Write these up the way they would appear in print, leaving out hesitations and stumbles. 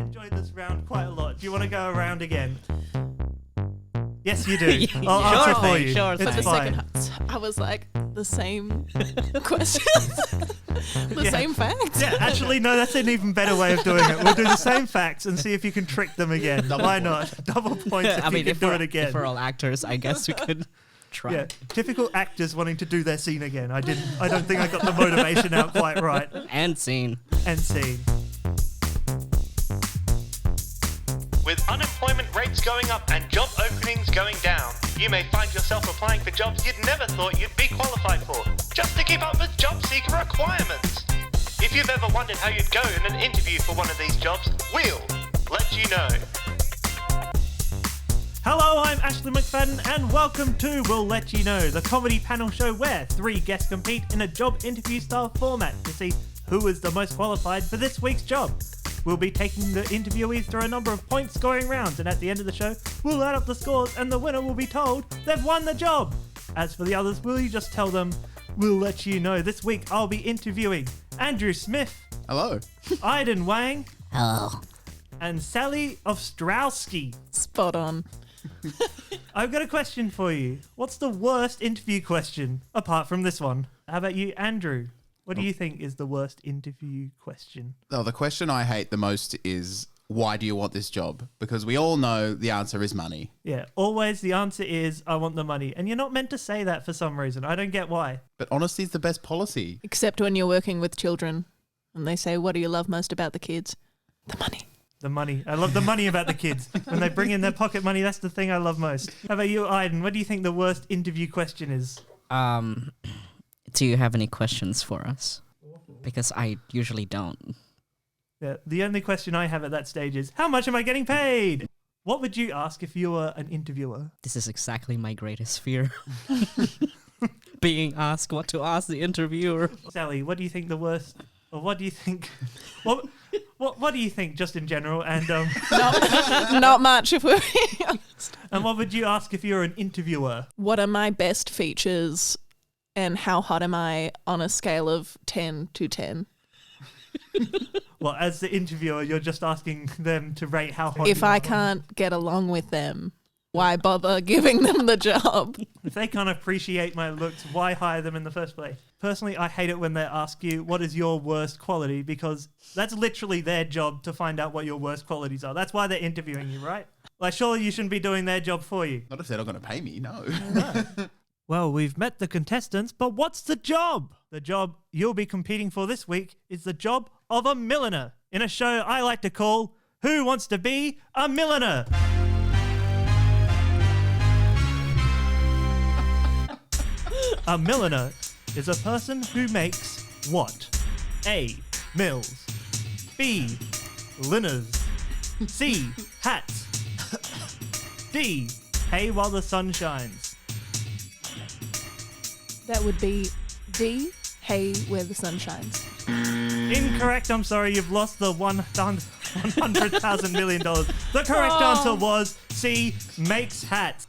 enjoyed this round quite a lot. Do you want to go around again? Yes, you do. I'll answer for you. Sure, it's for the fine. second, I was like, the same questions, the same facts. Yeah, actually, no, that's an even better way of doing it. We'll do the same facts and see if you can trick them again. Why not? Double points if you can do it again. If we're all actors, I guess we could try. Yeah, typical actors wanting to do their scene again. I don't think I got the motivation out quite right. And scene. And scene. With unemployment rates going up and job openings going down, you may find yourself applying for jobs you'd never thought you'd be qualified for, just to keep up with job seeker requirements. If you've ever wondered how you'd go in an interview for one of these jobs, we'll let you know. Hello, I'm Ashleigh McFadden and welcome to We'll Let You Know, the comedy panel show where 3 guests compete in a job interview style format to see who is the most qualified for this week's job. We'll be taking the interviewees through a number of point scoring rounds, and at the end of the show, we'll add up the scores and the winner will be told they've won the job. As for the others, will you just tell them, we'll let you know. This week I'll be interviewing Andrew Smith. Hello. Aiden Wang. Hello. And Sally Ostrowski. Spot on. I've got a question for you. What's the worst interview question, apart from this one? How about you, Andrew? What do you think is the worst interview question? Oh, the question I hate the most is, why do you want this job? Because we all know the answer is money. Yeah, always the answer is, I want the money. And you're not meant to say that for some reason. I don't get why. But honesty is the best policy. Except when you're working with children and they say, what do you love most about the kids? The money. The money. I love the money about the kids. When they bring in their pocket money, that's the thing I love most. How about you, Aiden? What do you think the worst interview question is? Do you have any questions for us? Because I usually don't. Yeah, the only question I have at that stage is, how much am I getting paid? What would you ask if you were an interviewer? This is exactly my greatest fear. Being asked what to ask the interviewer. Sally, what do you think the worst... Or what do you think... What do you think, just in general? And Not much, if we're being honest. And what would you ask if you were an interviewer? What are my best features and how hot am I on a scale of 10 to 10? Well, as the interviewer, you're just asking them to rate how hot If you I are. can't get along with them, why bother giving them the job? If they can't appreciate my looks, why hire them in the first place? Personally, I hate it when they ask you, what is your worst quality? Because that's literally their job to find out what your worst qualities are. That's why they're interviewing you, right? Like, surely you shouldn't be doing their job for you. Not if they're not going to pay me, no. Well, we've met the contestants, but what's the job? The job you'll be competing for this week is the job of a milliner in a show I like to call Who Wants to Be a Milliner? A milliner is a person who makes what? A. Mills. B. Liners. C. Hats. D. Hay while the sun shines. That would be D, hay where the sun shines. Incorrect, I'm sorry, you've lost the $100,000 million. The correct answer was C. Makes hats.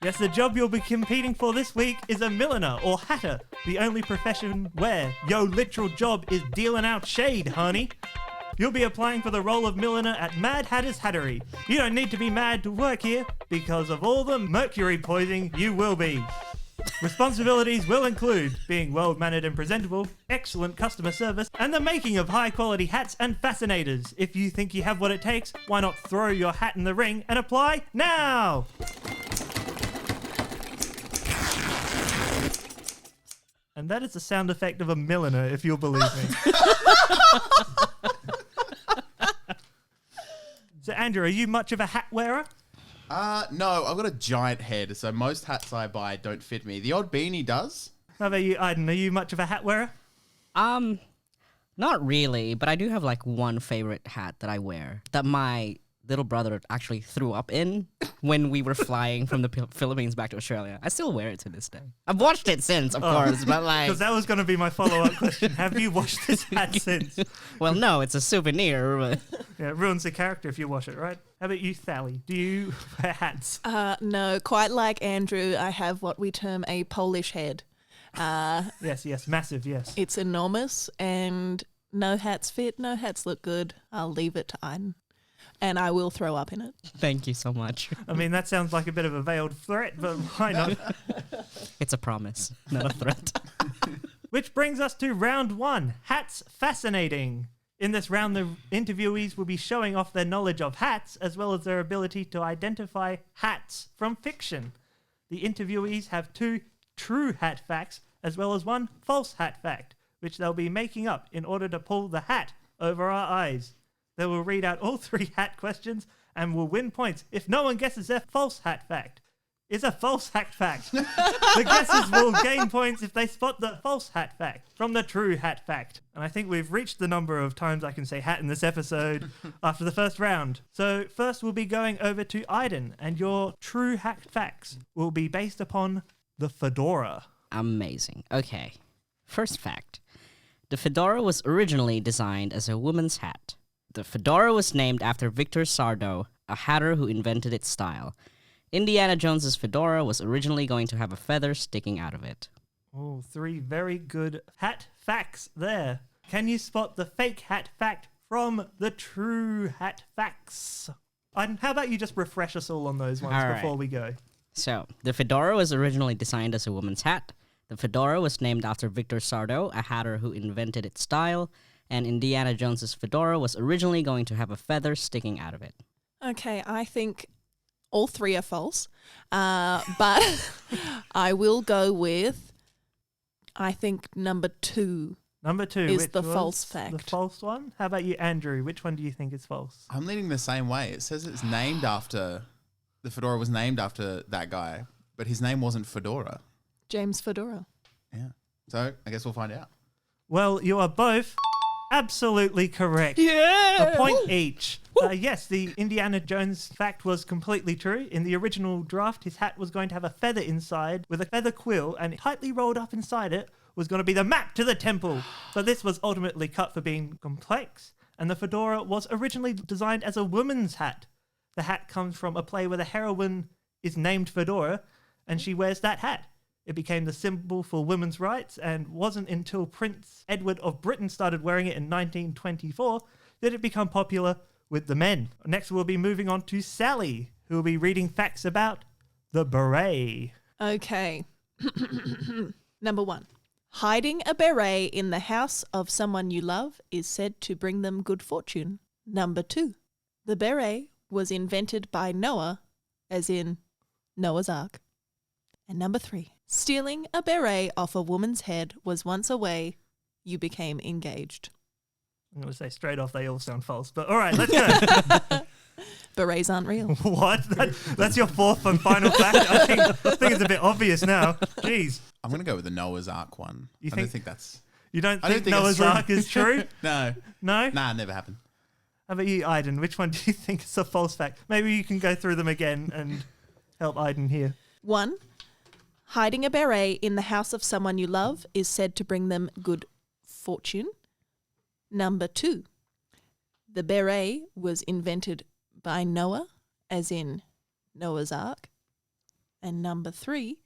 Yes, the job you'll be competing for this week is a milliner or hatter, the only profession where your literal job is dealing out shade, honey. You'll be applying for the role of milliner at Mad Hatter's Hattery. You don't need to be mad to work here because of all the mercury poisoning you will be. Responsibilities will include being well-mannered and presentable, excellent customer service, and the making of high-quality hats and fascinators. If you think you have what it takes, why not throw your hat in the ring and apply now? And that is the sound effect of a milliner, if you'll believe me. So, Andrew, are you much of a hat wearer? No, I've got a giant head, so most hats I buy don't fit me. The odd beanie does. How about you, Aiden? Are you much of a hat wearer? Not really, but I do have like one favorite hat that I wear. That the little brother actually threw up in when we were flying from the Philippines back to Australia. I still wear it to this day. I've watched it since, of course, but like... Because that was going to be my follow-up question. Have you washed this hat since? Well, no, it's a souvenir, but... Yeah, it ruins the character if you wash it, right? How about you, Sally? Do you wear hats? No, quite like Andrew, I have what we term a Polish head. Yes, massive, yes. It's enormous and no hats fit, no hats look good. I'll leave it to Aiden. And I will throw up in it. Thank you so much. I mean, that sounds like a bit of a veiled threat, but why not? It's a promise, not a threat. Which brings us to round 1, Hats Fascinating. In this round, the interviewees will be showing off their knowledge of hats, as well as their ability to identify hats from fiction. The interviewees have 2 true hat facts, as well as 1 false hat fact, which they'll be making up in order to pull the hat over our eyes. They will read out all 3 hat questions and will win points if no one guesses their false hat fact. Is a false hat fact. The guessers will gain points if they spot the false hat fact from the true hat fact. And I think we've reached the number of times I can say hat in this episode after the first round. So first we'll be going over to Aiden, and your true hat facts will be based upon the fedora. Amazing. Okay. First fact. The fedora was originally designed as a woman's hat. The fedora was named after Victor Sardo, a hatter who invented its style. Indiana Jones's fedora was originally going to have a feather sticking out of it. Oh, 3 very good hat facts there. Can you spot the fake hat fact from the true hat facts? And how about you just refresh us all on those ones All right. before we go? So, the fedora was originally designed as a woman's hat. The fedora was named after Victor Sardo, a hatter who invented its style. And Indiana Jones's fedora was originally going to have a feather sticking out of it. Okay, I think all 3 are false. But I will go with, I think number 2. Number 2 is which the was false fact. The false one? How about you, Andrew? Which one do you think is false? I'm leaning the same way. It says it's named after, the fedora was named after that guy, but his name wasn't Fedora. James Fedora. Yeah. So I guess we'll find out. Well, you are both absolutely correct. Yeah! A point each. Yes, the Indiana Jones fact was completely true. In the original draft, his hat was going to have a feather inside with a feather quill, and tightly rolled up inside it was going to be the map to the temple. But this was ultimately cut for being complex, and the fedora was originally designed as a woman's hat. The hat comes from a play where the heroine is named Fedora, and she wears that hat. It became the symbol for women's rights, and wasn't until Prince Edward of Britain started wearing it in 1924 that it became popular with the men. Next, we'll be moving on to Sally, who will be reading facts about the beret. Okay. Number 1. Hiding a beret in the house of someone you love is said to bring them good fortune. Number 2. The beret was invented by Noah, as in Noah's Ark. And number 3. Stealing a beret off a woman's head was once a way you became engaged. I'm going to say straight off they all sound false, but all right, let's go. Berets aren't real. What? That's your 4th and final fact? I think it's a bit obvious now. Jeez. I'm going to go with the Noah's Ark one. You I think- don't think that's... You don't I don't think think Noah's it's true. Ark is true? No. No? Nah, never happened. How about you, Aiden? Which one do you think is a false fact? Maybe you can go through them again and help Aiden here. 1. Hiding a beret in the house of someone you love is said to bring them good fortune. Number 2. The beret was invented by Noah, as in Noah's Ark. And number 3.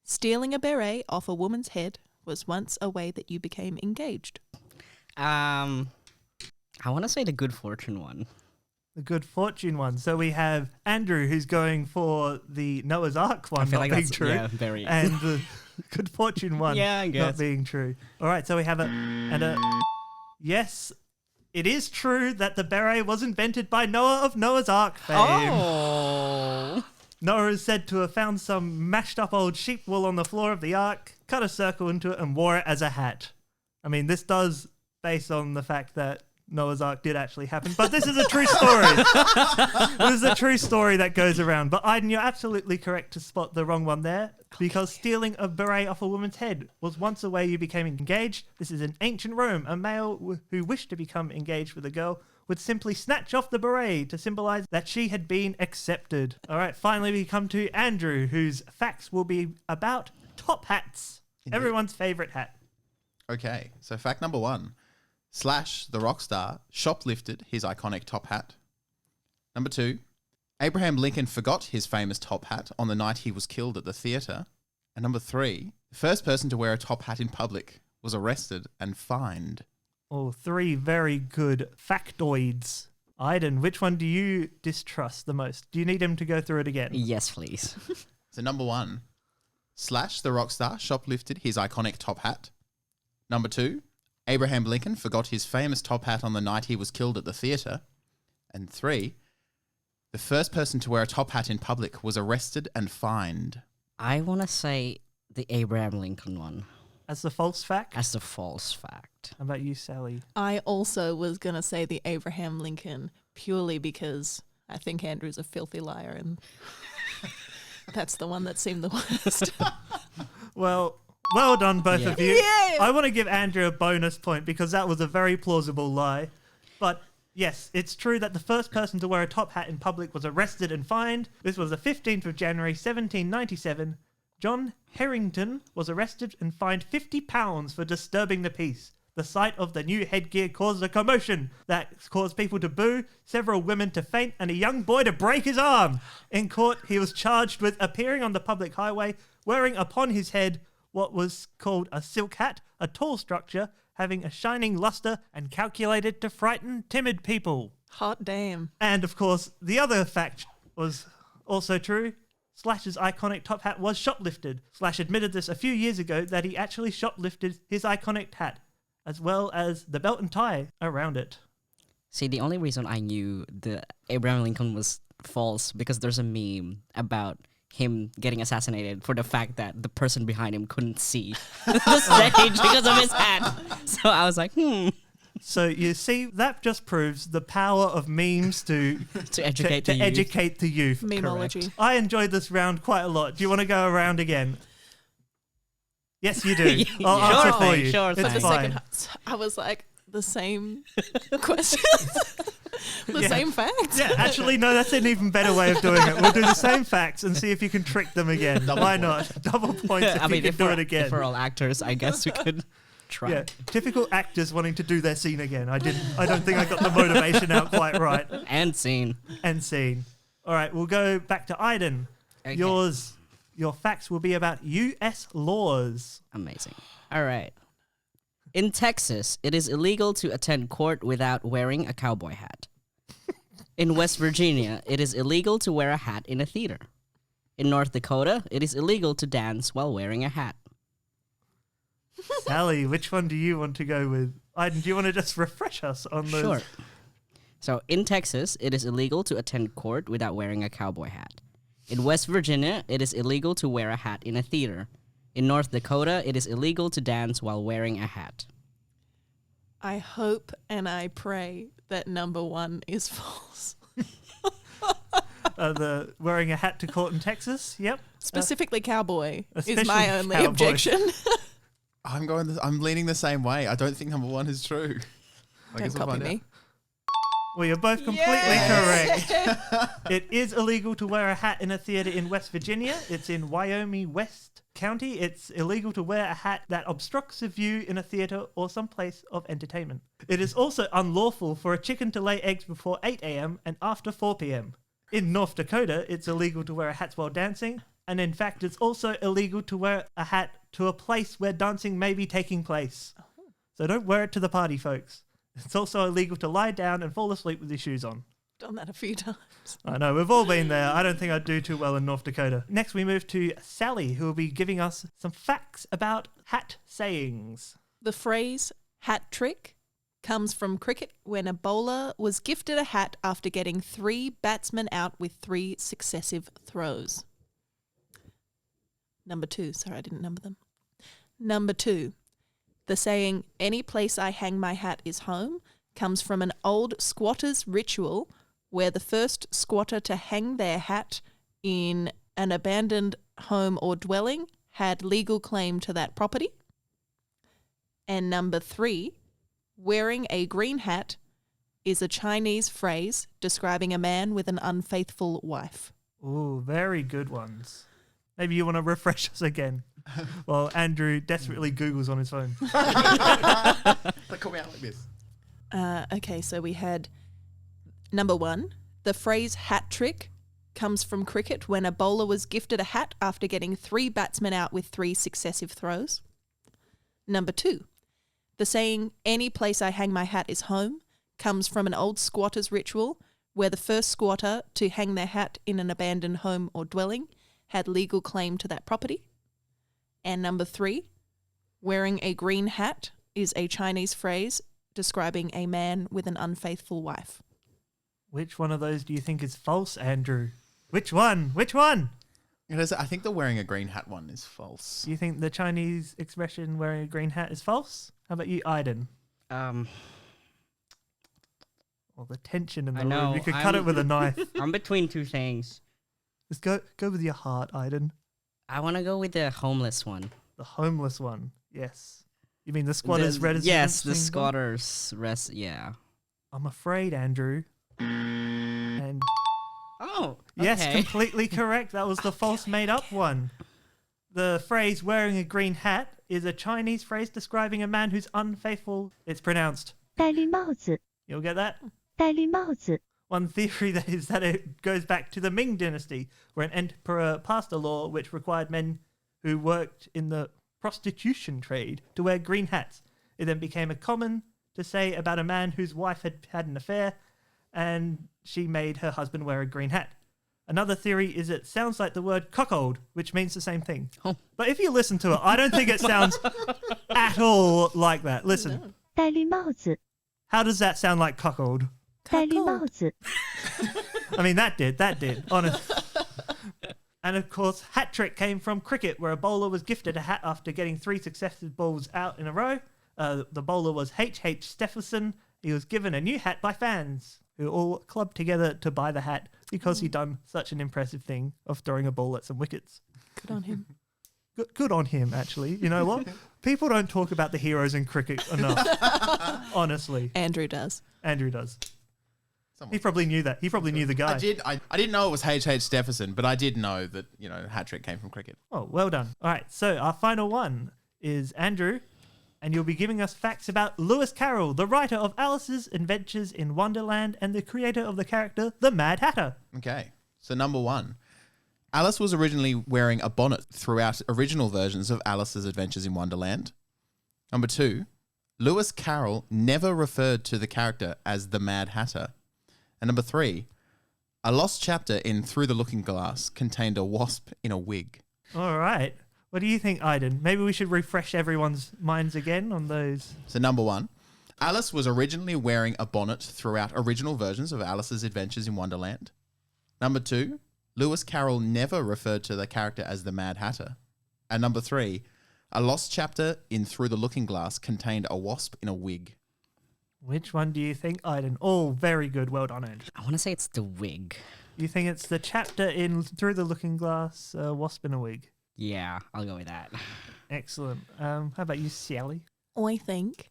Stealing a beret off a woman's head was once a way that you became engaged. I want to say the good fortune one. The good fortune one. So we have Andrew, who's going for the Noah's Ark one I feel not like being that's true, yeah, very. and the good fortune one Yeah, I not guess. being true. All right, so we have yes, it is true that the beret was invented by Noah of Noah's Ark fame. Oh. Noah is said to have found some mashed up old sheep wool on the floor of the ark, cut a circle into it, and wore it as a hat. I mean, this does base on the fact that Noah's Ark did actually happen, but this is a true story. This is a true story that goes around. But Aiden, you're absolutely correct to spot the wrong one there, because stealing a beret off a woman's head was once a way you became engaged. This is in ancient Rome. A male who wished to become engaged with a girl would simply snatch off the beret to symbolize that she had been accepted. All right, finally we come to Andrew, whose facts will be about top hats. Everyone's favorite hat. Okay, so fact number 1. Slash, the rock star, shoplifted his iconic top hat. Number 2. Abraham Lincoln forgot his famous top hat on the night he was killed at the theatre. And number 3. The first person to wear a top hat in public was arrested and fined. Oh, 3 very good factoids. Aiden, which one do you distrust the most? Do you need him to go through it again? Yes, please. So number 1. Slash, the rock star, shoplifted his iconic top hat. Number 2. Abraham Lincoln forgot his famous top hat on the night he was killed at the theatre. And 3. The first person to wear a top hat in public was arrested and fined. I want to say the Abraham Lincoln one As the false fact? as the false fact. How about you, Sally? I also was going to say the Abraham Lincoln purely because I think Andrew's a filthy liar and that's the one that seemed the worst. Well done, both of you. Yeah. I want to give Andrew a bonus point because that was a very plausible lie. But yes, it's true that the first person to wear a top hat in public was arrested and fined. This was the 15th of January, 1797. John Harrington was arrested and fined £50 for disturbing the peace. The sight of the new headgear caused a commotion that caused people to boo, several women to faint, and a young boy to break his arm. In court, he was charged with appearing on the public highway, wearing upon his head what was called a silk hat, a tall structure having a shining luster and calculated to frighten timid people. Hot damn. And of course, the other fact was also true. Slash's iconic top hat was shoplifted. Slash admitted this a few years ago that he actually shoplifted his iconic hat, as well as the belt and tie around it. See, the only reason I knew the Abraham Lincoln was false because there's a meme about him getting assassinated for the fact that the person behind him couldn't see the stage because of his hat. So I was like, So you see, that just proves the power of memes to educate the youth. educate the youth. Memology. Correct. I enjoyed this round quite a lot. Do you want to go around again? Yes, you do. I'll Yeah. answer Sure for thing, you. sure It's thing. The fine. second, I was like, the same questions, the Yeah. same facts. Yeah, actually, no, that's an even better way of doing it. We'll do the same facts and see if you can trick them again. Why not? Double points if you can do it again. if we're all actors, I guess we could try. Yeah, typical actors wanting to do their scene again. I don't think I got the motivation out quite right. And scene. And scene. All right, we'll go back to Aiden. Okay. Your facts will be about U.S. laws. Amazing. All right. In Texas, it is illegal to attend court without wearing a cowboy hat. In West Virginia, it is illegal to wear a hat in a theater. In North Dakota, it is illegal to dance while wearing a hat. Sally, which one do you want to go with? Aiden, do you want to just refresh us on those? Sure. So, in Texas, it is illegal to attend court without wearing a cowboy hat. In West Virginia, it is illegal to wear a hat in a theater. In North Dakota, it is illegal to dance while wearing a hat. I hope and I pray that number 1 is false. The wearing a hat to court in Texas. Yep. Specifically cowboy is especially my only cowboy. objection. I'm leaning the same way. I don't think number 1 is true. I Don't guess we'll copy find me. Well, you're both completely correct. It is illegal to wear a hat in a theater in West Virginia. It's in Wyoming West County. It's illegal to wear a hat that obstructs a view in a theater or some place of entertainment. It is also unlawful for a chicken to lay eggs before 8 a.m. and after 4 p.m. In North Dakota, it's illegal to wear a hat while dancing. And in fact, it's also illegal to wear a hat to a place where dancing may be taking place. So don't wear it to the party, folks. It's also illegal to lie down and fall asleep with your shoes on. Done that a few times. I know, we've all been there. I don't think I'd do too well in North Dakota. Next, we move to Sally, who will be giving us some facts about hat sayings. The phrase hat trick comes from cricket when a bowler was gifted a hat after getting 3 batsmen out with 3 successive throws. Number 2. Sorry, I didn't number them. Number 2. The saying, any place I hang my hat is home, comes from an old squatter's ritual where the first squatter to hang their hat in an abandoned home or dwelling had legal claim to that property. And number 3, wearing a green hat is a Chinese phrase describing a man with an unfaithful wife? Ooh, very good ones. Maybe you want to refresh us again. Well, Andrew desperately Googles on his phone. They call me out like this. Okay, so we had number 1. The phrase hat trick comes from cricket when a bowler was gifted a hat after getting 3 batsmen out with 3 successive throws. Number 2. The saying, any place I hang my hat is home, comes from an old squatter's ritual where the first squatter to hang their hat in an abandoned home or dwelling had legal claim to that property. And number 3, wearing a green hat is a Chinese phrase describing a man with an unfaithful wife. Which one of those do you think is false, Andrew? Which one? Which one? I think the wearing a green hat one is false. Do you think the Chinese expression wearing a green hat is false? How about you, Aiden? Um, Well, the tension in the I know, room. You could cut it with a knife. I'm between 2 things. Just go with your heart, Aiden. I want to go with the homeless one. The homeless one. Yes. You mean the squatters' residence? Yes, the thing? squatters' rest. Yeah. I'm afraid, Andrew. And Oh, yes, okay. completely correct. That was the false made-up one. The phrase wearing a green hat is a Chinese phrase describing a man who's unfaithful. It's pronounced. 戴绿帽子， You'll get that? 戴绿帽子， One theory that is that it goes back to the Ming dynasty, where an emperor passed a law which required men who worked in the prostitution trade to wear green hats. It then became a common to say about a man whose wife had had an affair, and she made her husband wear a green hat. Another theory is it sounds like the word cuckold, which means the same thing. Oh. But if you listen to it, I don't think it sounds at all like that. Listen, 戴绿帽子， how does that sound like cuckold? 戴绿帽子， I mean, that did, honest. And of course, hat trick came from cricket, where a bowler was gifted a hat after getting 3 successive balls out in a row. The bowler was H. Stephenson. He was given a new hat by fans, who all clubbed together to buy the hat because he'd done such an impressive thing of throwing a ball at some wickets. Good on him. Good on him, actually. You know what? People don't talk about the heroes in cricket enough. Honestly. Andrew does. Andrew does. Someone- He probably knew that. He probably knew the guy. I didn't know it was H. Stephenson, but I did know that, hat trick came from cricket. Oh, well done. All right, so our final one is Andrew, and you'll be giving us facts about Lewis Carroll, the writer of Alice's Adventures in Wonderland and the creator of the character the Mad Hatter. Okay, so number 1. Alice was originally wearing a bonnet throughout original versions of Alice's Adventures in Wonderland. Number 2, Lewis Carroll never referred to the character as the Mad Hatter. And number 3, a lost chapter in Through the Looking Glass contained a wasp in a wig. All right. What do you think, Aiden? Maybe we should refresh everyone's minds again on those. So number 1, Alice was originally wearing a bonnet throughout original versions of Alice's Adventures in Wonderland. Number 2, Lewis Carroll never referred to the character as the Mad Hatter. And number 3, a lost chapter in Through the Looking Glass contained a wasp in a wig. Which one do you think, Aiden? Oh, very good. Well done, Andrew. I want to say it's the wig. You think it's the chapter in Through the Looking Glass, Wasp in a Wig? Yeah, I'll go with that. Excellent. How about you, Sally? I think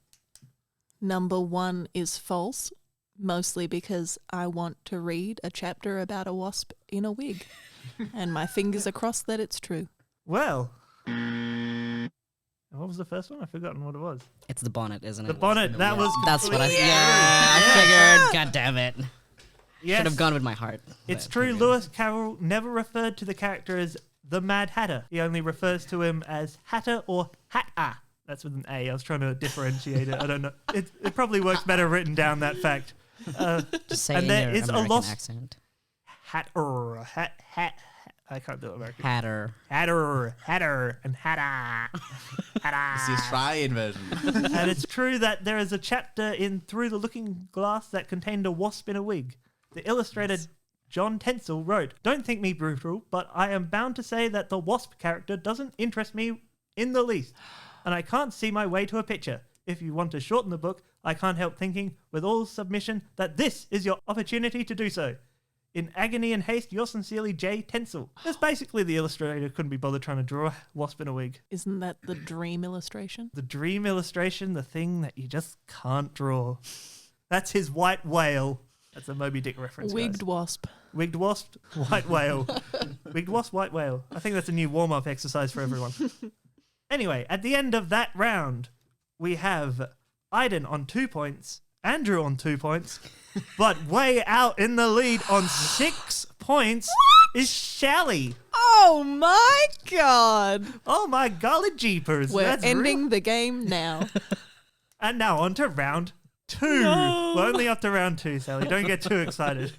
number 1 is false, mostly because I want to read a chapter about a wasp in a wig. And my fingers are crossed that it's true. Well, what was the first one? I've forgotten what it was. It's the bonnet, isn't it? The bonnet. That was That's what I. completely- Yeah, I figured. God damn it! Yes. Should have gone with my heart. It's but- true. Lewis Carroll never referred to the character as the Mad Hatter. He only refers to him as Hatter or Hatter. That's with an A. I was trying to differentiate it. I don't know. It probably works better written down, that fact. Just say and in there your is a American lost- accent. Hatter. I can't do it American. Hatter. Hatter, and Hatter. It's the Australian version. And it's true that there is a chapter in Through the Looking Glass that contained a wasp in a wig. The illustrator John Tencel wrote, "Don't think me brutal, but I am bound to say that the wasp character doesn't interest me in the least, and I can't see my way to a picture. If you want to shorten the book, I can't help thinking, with all submission, that this is your opportunity to do so. In agony and haste, yours sincerely, J. Tencel." That's basically the illustrator couldn't be bothered trying to draw a wasp in a wig. Isn't that the dream illustration? The dream illustration, the thing that you just can't draw. That's his white whale. That's a Moby Dick reference. Wigged guys. wasp. Wigged wasp, white whale. Wigged wasp, white whale. I think that's a new warm-up exercise for everyone. Anyway, at the end of that round, we have Aiden on 2 points, Andrew on 2 points, but way out in the lead on 6 points is Sally. Oh my god! Oh my golly jeepers. We're that's ending real. the game now. And now on to round 2. No. We're only up to round 2, Sally. Don't get too excited.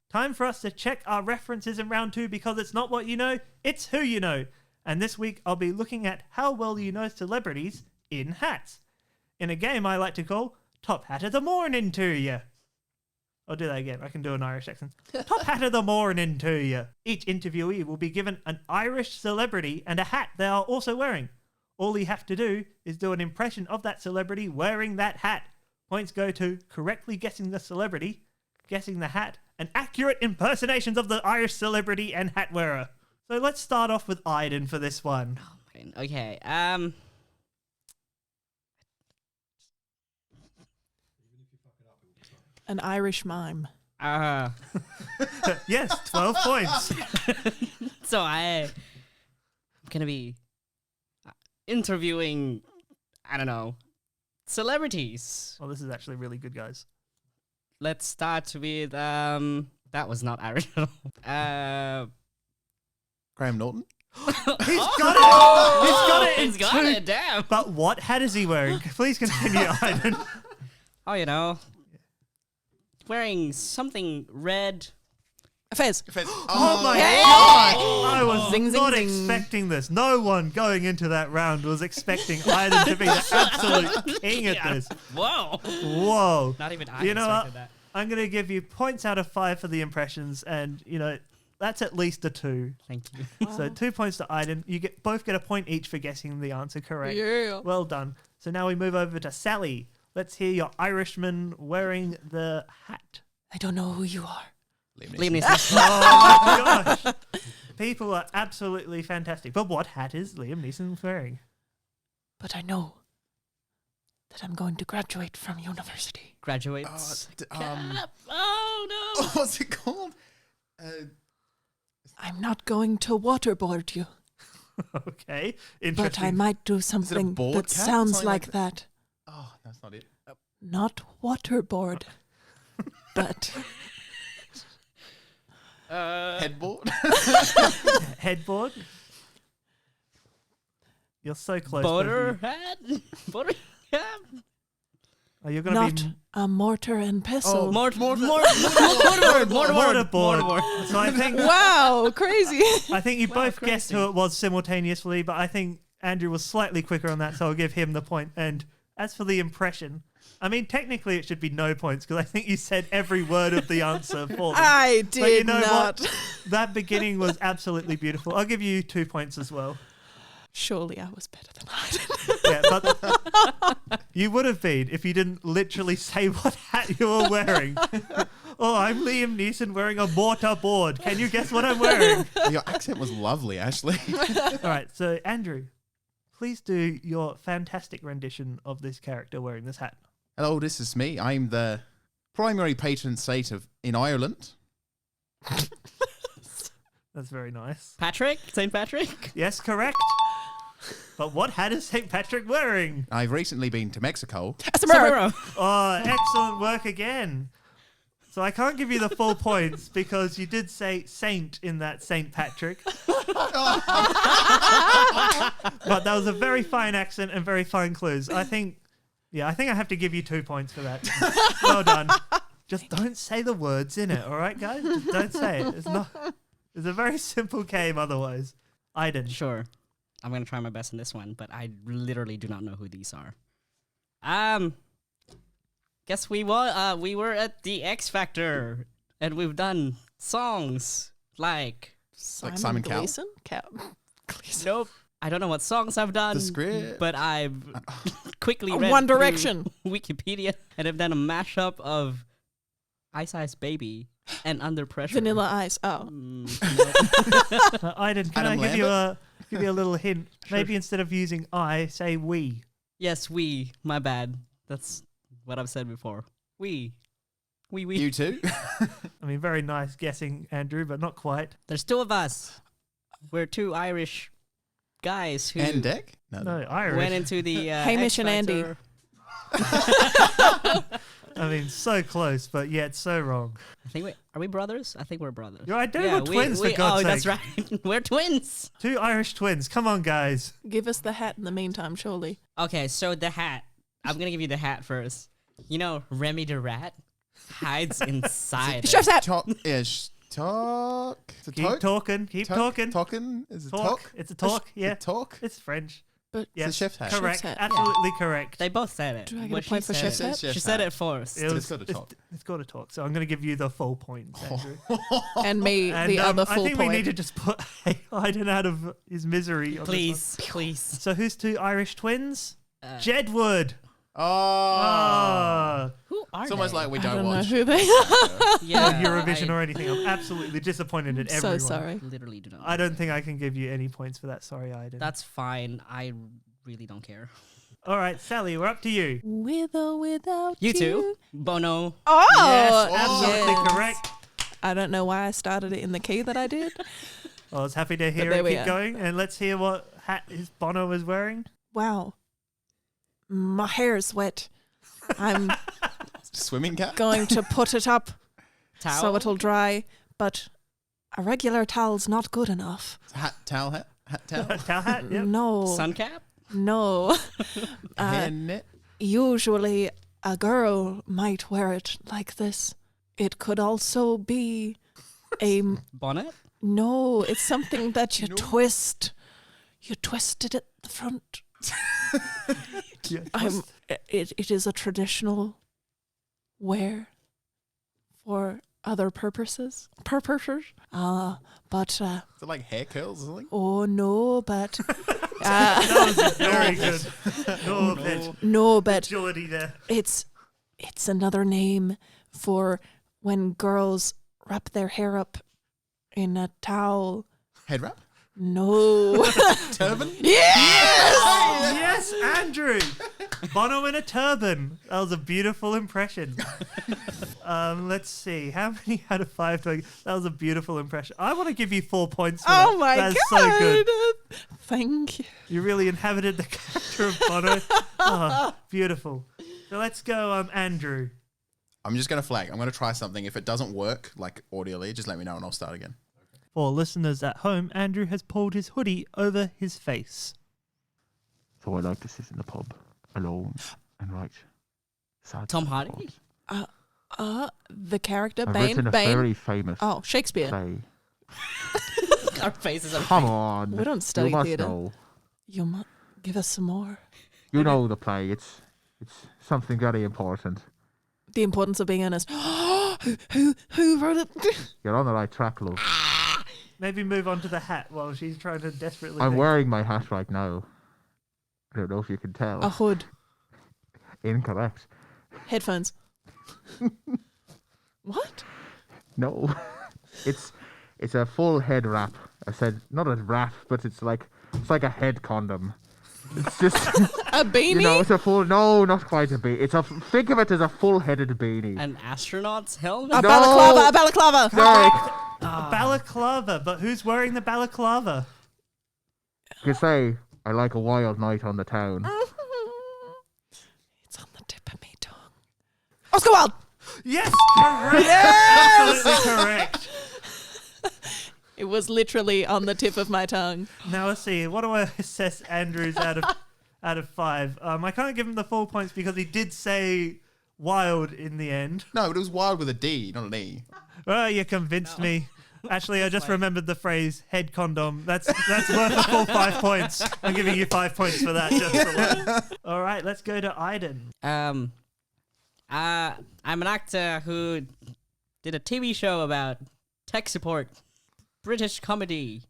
Time for us to check our references in round 2 because it's not what you know, it's who you know. And this week I'll be looking at how well you know celebrities in hats. In a game I like to call Top Hat of the Morning to ya. I'll do that again. I can do an Irish accent. Top Hat of the Morning to ya. Each interviewee will be given an Irish celebrity and a hat they are also wearing. All you have to do is do an impression of that celebrity wearing that hat. Points go to correctly guessing the celebrity, guessing the hat, and accurate impersonations of the Irish celebrity and hat wearer. So let's start off with Aiden for this one. Okay. An Irish mime. Yes, 12 points. So I'm gonna be interviewing, I don't know, celebrities. Oh, this is actually really good, guys. Let's start with that was not Irish at all. Graham Norton. He's got it! He's got it in He's got two. it, damn. But what hat is he wearing? Please continue, Aiden. Oh, you know, wearing something red. A fez. Oh my Yeah. god! I was Zing, zing, not zing. expecting this. No one going into that round was expecting Aiden to be the absolute king at this. Whoa. Whoa. Not even I You know what? expected that. I'm going to give you points out of 5 for the impressions, and, you know, that's at least a 2. Thank you. So 2 points to Aiden. You both get a point each for guessing the answer correct. Yeah. Well done. So now we move over to Sally. Let's hear your Irishman wearing the hat. I don't know who you are. Liam Neeson. Oh my gosh. People are absolutely fantastic. But what hat is Liam Neeson wearing? But I know that I'm going to graduate from university. Graduates. Oh no! What's it called? I'm not going to waterboard you, Okay. but Interesting. I might do something board that cap? sounds Something like like that. Oh, that's not it. Not waterboard, but Headboard. Headboard. You're so close. Butter hat. Butter hat. Oh, you're going not to be a mortar and pestle. Mortarboard. mortarboard. So I think Wow, crazy. I think you both crazy. guessed who it was simultaneously, but I think Andrew was slightly quicker on that, so I'll give him the point. And as for the impression, I mean, technically it should be no points because I think you said every word of the answer for them. I But you did know not. what? That beginning was absolutely beautiful. I'll give you 2 points as well. Surely I was better than I did. Yeah, but you would have been if you didn't literally say what hat you were wearing. Oh, I'm Liam Neeson wearing a mortarboard. Can you guess what I'm wearing? Your accent was lovely, Ashley. All right, so Andrew, please do your fantastic rendition of this character wearing this hat. Hello, this is me. I'm the primary patron saint in Ireland. That's very nice. Patrick. St. Patrick. Yes, correct. But what hat is St. Patrick wearing? I've recently been to Mexico. Sombrero. Oh, excellent work again. So I can't give you the full points because you did say saint in that St. Patrick. But that was a very fine accent and very fine clues. I think I have to give you 2 points for that. Well done. Just don't say the words in it, all right, guys? Just don't say it. It's a very simple game otherwise. Aiden. Sure. I'm gonna try my best in this one, but I literally do not know who these are. Guess we were at the X Factor, and we've done songs like Simon Cowell? Gleason? Gleason. nope. I don't know what songs I've done, The script. but I've quickly Oh, read One through Direction. Wikipedia, and I've done a mashup of Ice Ice Baby and Under Pressure. Vanilla Ice. Oh. Aiden, can Adam I give you a little hint? Maybe instead of using I, say we. Yes, we. My bad. That's what I've said before. We. You too? I mean, very nice guessing, Andrew, but not quite. There's two of us. We're two Irish guys who And Deck? No, Irish. went into the Hamish and Andy. I mean, so close, but yet so wrong. I think are we brothers? I think we're brothers. You're identical twins, for God's Oh, sake. that's right. We're twins. Two Irish twins. Come on, guys. Give us the hat in the meantime, surely. Okay, so the hat. I'm gonna give you the hat first. You know, Remy the rat hides inside. it. Chef's hat! Talk. Yeah, talk. It's a Keep talk? talking. Keep talking. Talking? Is it Talk. talk? It's a talk. It's Yeah. a talk? It's French. But Yes. It's a chef's hat. Correct. Chef's hat. Absolutely correct. They both said it. Do I get But a she point for said chef's it. hat? Chef's She said hat. it first. It It's got to talk. It's got to talk. So I'm going to give you the full points, Andrew. And me, And the other I full think point. we need to just put Aiden out of his misery. on this one. Please. So who's two Irish twins? Jedward. Oh. Ah. Who are It's almost they? like we I don't don't know watch. who they are. Yeah, Eurovision I or anything. I'm absolutely disappointed in everyone. So sorry. literally do not. I don't think I can give you any points for that. Sorry, Aiden. That's fine. I really don't care. All right, Sally, we're up to you. With or without You two, Bono. Oh! Yes, absolutely yes. correct. I don't know why I started it in the key that I did. I was happy to hear there it. we Keep are. going, and let's hear what hat his Bono is wearing. Wow. My hair's wet. I'm Swimming cap? going to put it up Towel. so it'll dry, but a regular towel's not good enough. Hat, towel hat? Hat, towel? Towel hat. Yep. No. Sun cap. No. Hair net? Usually a girl might wear it like this. It could also be a... Bonnet. No, it's something that you No. twist. You twist it at the front. Yeah, It is a traditional wear for other purposes. But Is it like hair curls or something? oh no, but that was very good. No offense. no, but Agility there. it's another name for when girls wrap their hair up in a towel. Head wrap? No. Turban? Yes, Andrew. Bono in a turban. That was a beautiful impression. Let's see. How many out of 5 do I? That was a beautiful impression. I want to give you 4 points. For Oh that. my That's god! so good. Thank you. You really inhabited the character of Bono. Oh, beautiful. So let's go, Andrew. I'm just going to flag. I'm going to try something. If it doesn't work, like audially, just let me know and I'll start again. For listeners at home, Andrew has pulled his hoodie over his face. So I like to sit in the pub alone and write sad Tom Hardy? thoughts. The character I've Bane. written a Bane. very famous Oh, Shakespeare. play. Our faces are. Come on. We don't study you must theatre. know. You must give us some more. You know the play. It's something very important. The importance of being honest. Who wrote it? You're on the right track, love. Maybe move on to the hat while she's trying to desperately. I'm think. wearing my hat right now. I don't know if you can tell. A hood. Incorrect. Headphones. What? No. It's a full head wrap. I said not a wrap, but it's like a head condom. It's just A beanie? you know, it's a full not quite a beanie. Think of it as a full-headed beanie. An astronaut's a helmet. No. balaclava. A balaclava. Like, A balaclava, but who's wearing the balaclava? you could say I like a wild night on the town. It's on the tip of me tongue. Oscar Wilde. Yes, correct. Absolutely correct. It was literally on the tip of my tongue. Now let's see. What do I assess Andrews out of 5? I can't give him the full points because he did say wild in the end. No, but it was wild with a D, not an E. Oh, you convinced me. Actually, I just remembered the phrase "head condom." That's worth a full 5 points. I'm giving you 5 points for that. Just alone. All right, let's go to Aiden. I'm an actor who did a TV show about tech support, British comedy.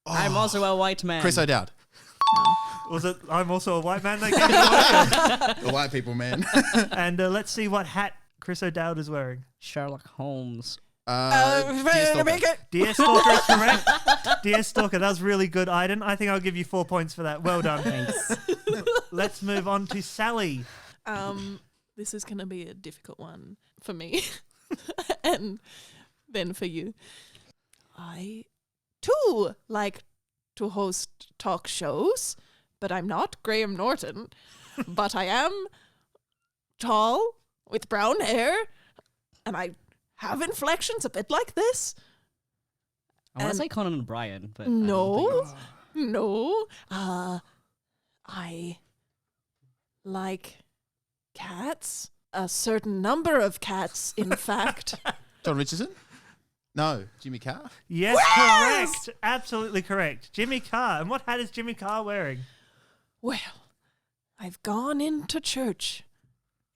I'm also a white man. Chris O'Dowd. Was it? I'm also a white man. That gave you The white people, man. one? And let's see what hat Chris O'Dowd is wearing. Sherlock Holmes. Deerstalker. Deer Stalker is correct. Deer Stalker, that was really good, Aiden. I think I'll give you 4 points for that. Well done. Thanks. Let's move on to Sally. This is going to be a difficult one for me and then for you. I, too, like to host talk shows, but I'm not Graham Norton. But I am tall with brown hair, and I have inflections a bit like this. I want And- to say Conan O'Brien, but No, no. I like cats. A certain number of cats, in fact. John Richardson? No. Jimmy Carr? Yes, correct. Absolutely correct. Jimmy Carr. And what hat is Jimmy Carr wearing? Well, I've gone into church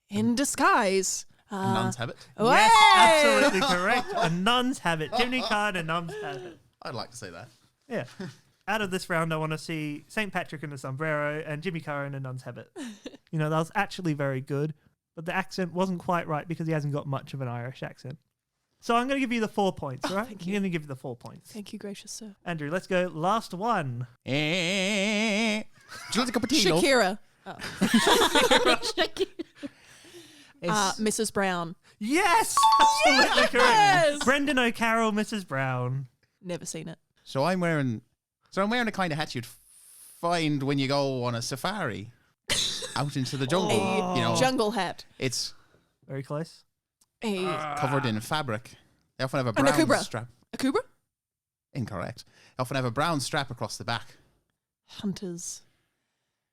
in disguise. A nun's habit? Yes, Way! absolutely correct. A nun's habit. Jimmy Carr and a nun's habit. I'd like to see that. Yeah. Out of this round, I want to see St. Patrick in a sombrero and Jimmy Carr in a nun's habit. You know, that was actually very good, but the accent wasn't quite right because he hasn't got much of an Irish accent. So I'm going to give you the 4 points, all right? thank I'm you. going to give you the 4 points. Thank you, gracious sir. Andrew, let's go last one. Do you like a cup of tea? Noel? Shakira. It's- Mrs. Brown. Yes! Absolutely correct. Brendan O'Carroll, Mrs. Brown. Never seen it. So I'm wearing the kind of hat you'd find when you go on a safari out into the jungle. A You know, jungle hat. it's Very close. A covered in fabric. They often have a An brown akubra. strap. a kubra? Incorrect. They often have a brown strap across the back. Hunter's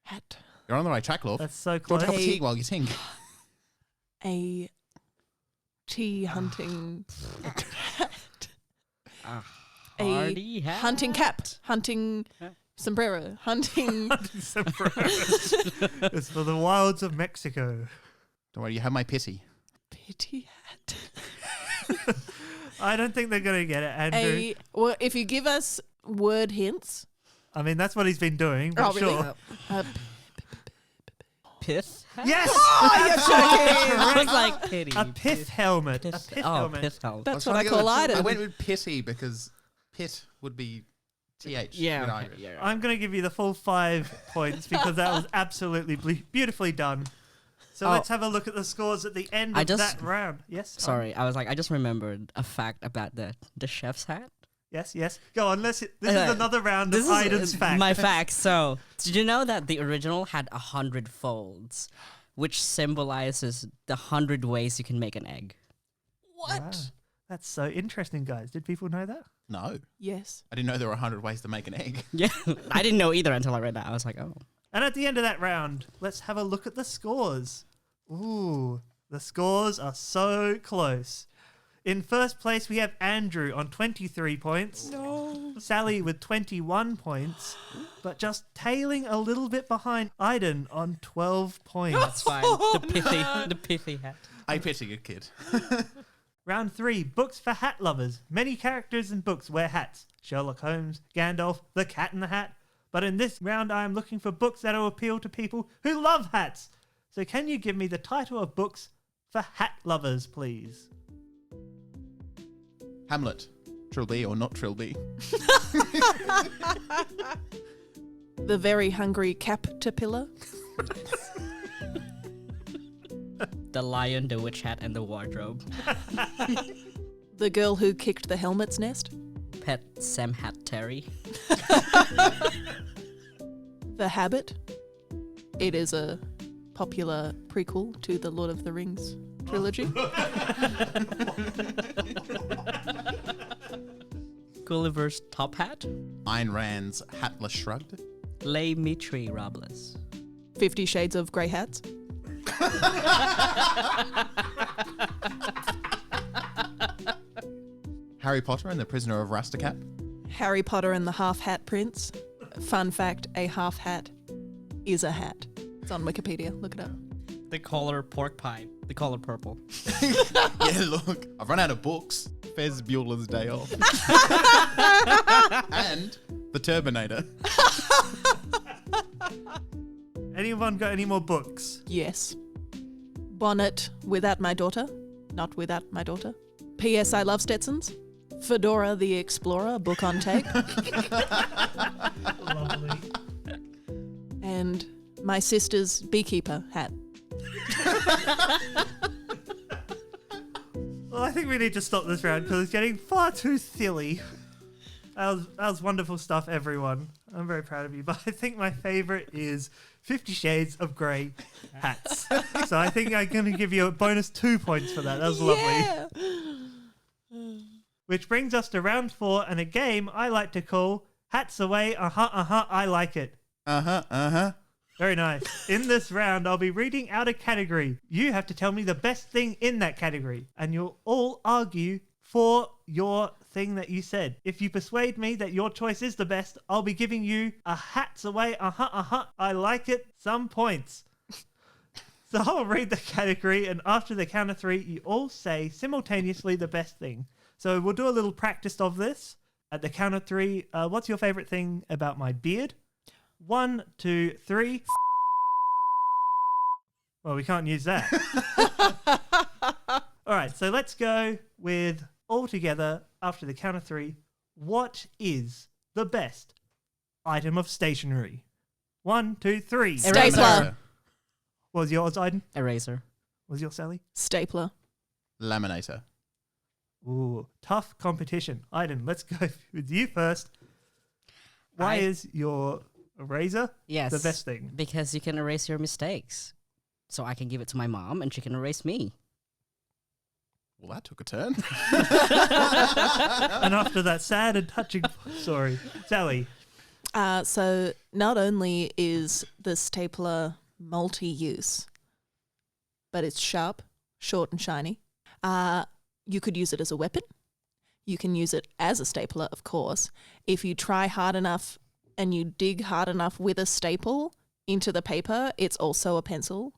hat. You're on the right track, love. That's so Do you want close. a cup of Hey. tea while you think? A tea hunting hat. A Hardy hat. hunting cap. Hunting sombrero. Hunting. It's for the wilds of Mexico. Don't worry, you have my pity. Pity hat. I don't think they're going to get it, Andrew. Well, if you give us word hints. I mean, that's what he's been doing, but Oh, really? sure. Pith hat? Yes! Oh, you're joking. I was like pity. A pith helmet. A Pith- pith oh, helmet. pith helmet. That's I what I was trying call to go with- I Iden. went with pity because pit would be TH. Yeah, in okay, Irish. yeah. I'm going to give you the full 5 points because that was absolutely beautifully done. So Oh. let's have a look at the scores at the end I of just- that round. Yes? Sorry, I was like, I just remembered a fact about the chef's hat. Yes, yes. Go on. This is another round of This Aiden's facts. my fact. So, did you know that the original had 100 folds, which symbolizes the 100 ways you can make an egg? What? Wow. That's so interesting, guys. Did people know that? No. Yes. I didn't know there were 100 ways to make an egg. Yeah, I didn't know either until I read that. I was like, oh. And at the end of that round, let's have a look at the scores. Ooh, the scores are so close. In first place, we have Andrew on 23 points. No. Sally with 21 points, but just tailing a little bit behind Aiden on 12 points. That's fine. The pithy hat. I pity you, kid. Round 3, books for hat lovers. Many characters in books wear hats. Sherlock Holmes, Gandalf, the Cat in the Hat. But in this round, I am looking for books that will appeal to people who love hats. So can you give me the title of books for hat lovers, please? Hamlet. Trilby or not Trilby? The very hungry caterpillar. The lion, the witch hat, and the wardrobe. The girl who kicked the helmet's nest. Pet Sam Hat Terry. The Habit. It is a popular prequel to the Lord of the Rings trilogy. Gulliver's Top Hat. Ayn Rand's Atlas Shrugged. Les Mitri Robles. 50 Shades of Grey Hats. Harry Potter and the Prisoner of Raztacap. Harry Potter and the Half Hat Prince. Fun fact, a half hat is a hat. It's on Wikipedia. Look it up. The Collar Pork Pie. The Collar Purple. Yeah, look. I've run out of books. Fez Bueller's Day Off. And The Turbinator. Anyone got any more books? Yes. Bonnet Without My Daughter. Not Without My Daughter. P.S. I Love Stetsons. Fedora the Explorer, book on tape. Lovely. And My Sister's Beekeeper hat. Well, I think we need to stop this round because it's getting far too silly. That was wonderful stuff, everyone. I'm very proud of you. But I think my favorite is 50 Shades of Grey hats. So I think I'm going to give you a bonus 2 points for that. That was lovely. Which brings us to round 4 and a game I like to call Hats Away, I like it. Very nice. In this round, I'll be reading out a category. You have to tell me the best thing in that category, and you'll all argue for your thing that you said. If you persuade me that your choice is the best, I'll be giving you a Hats Away, I like it, some points. So I'll read the category, and after the count of 3, you all say simultaneously the best thing. So we'll do a little practice of this. At the count of 3, what's your favorite thing about my beard? 1, 2, 3. Well, we can't use that. All right, so let's go with all together after the count of 3. What is the best item of stationery? 1, 2, 3. Stapler. What was yours, Aiden? Eraser. What was yours, Sally? Stapler. Laminator. Ooh, tough competition. Aiden, let's go with you first. Why is your eraser the best thing? Because you can erase your mistakes. So I can give it to my mom and she can erase me. Well, that took a turn. And after that sad and touching story, Sally. So not only is the stapler multi-use, but it's sharp, short and shiny. You could use it as a weapon. You can use it as a stapler, of course. If you try hard enough and you dig hard enough with a staple into the paper, it's also a pencil.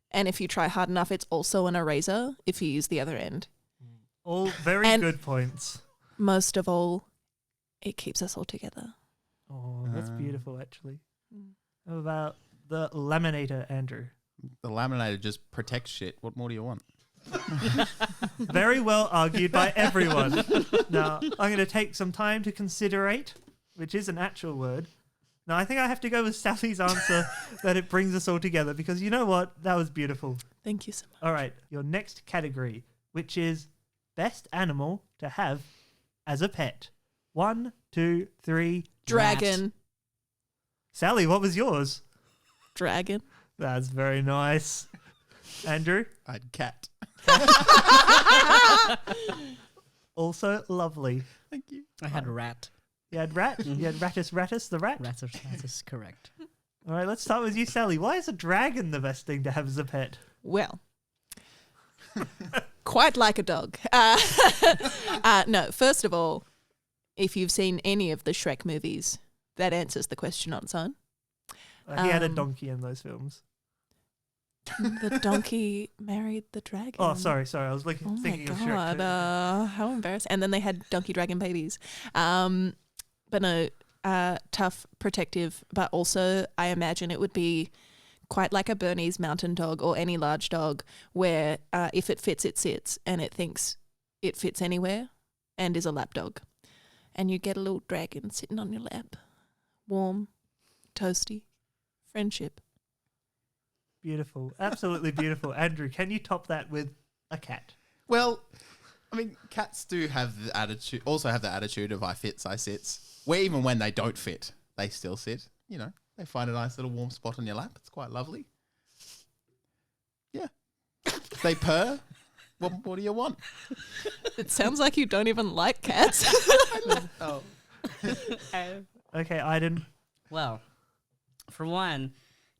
And if you try hard enough, it's also an eraser if you use the other end. All very good points. Most of all, it keeps us all together. Oh, that's beautiful, actually. How about the laminator, Andrew? The laminator just protects shit. What more do you want? Very well argued by everyone. Now, I'm going to take some time to considerate, which is an actual word. Now, I think I have to go with Sally's answer that it brings us all together because you know what? That was beautiful. Thank you so much. All right, your next category, which is best animal to have as a pet. 1, 2, 3. Dragon. Rat. Sally, what was yours? Dragon. That's very nice. Andrew? I had cat. Also lovely. Thank you. I had rat. You had rat? You had Rattus the rat? That is correct. All right, let's start with you, Sally. Why is a dragon the best thing to have as a pet? Well, quite like a dog. No, first of all, if you've seen any of the Shrek movies, that answers the question on its own. He had a donkey in those films. The donkey married the dragon. Oh, sorry. I was thinking of Shrek. How embarrassing. And then they had donkey dragon babies. But no, tough, protective, but also I imagine it would be quite like a Bernese mountain dog or any large dog where if it fits, it sits and it thinks it fits anywhere and is a lap dog. And you get a little dragon sitting on your lap. Warm, toasty, friendship. Beautiful. Absolutely beautiful. Andrew, can you top that with a cat? Well, I mean, cats do have the attitude, also have the attitude of I fits, I sits. Where even when they don't fit, they still sit. You know, they find a nice little warm spot on your lap. It's quite lovely. Yeah. They purr. What do you want? It sounds like you don't even like cats. Oh. Okay, Aiden. Well, for one,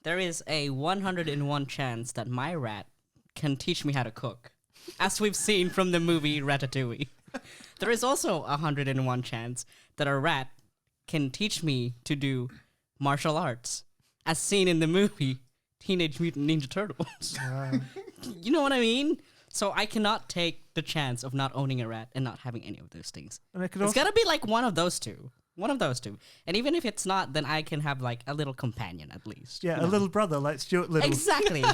there is a 101 chance that my rat can teach me how to cook, as we've seen from the movie Ratatouille. There is also a 101 chance that a rat can teach me to do martial arts, as seen in the movie Teenage Mutant Ninja Turtles. You know what I mean? So I cannot take the chance of not owning a rat and not having any of those things. And it could It's also- gotta be like one of those two. One of those two. And even if it's not, then I can have like a little companion at least. Yeah, you a know? little brother like Stuart Little. Exactly. I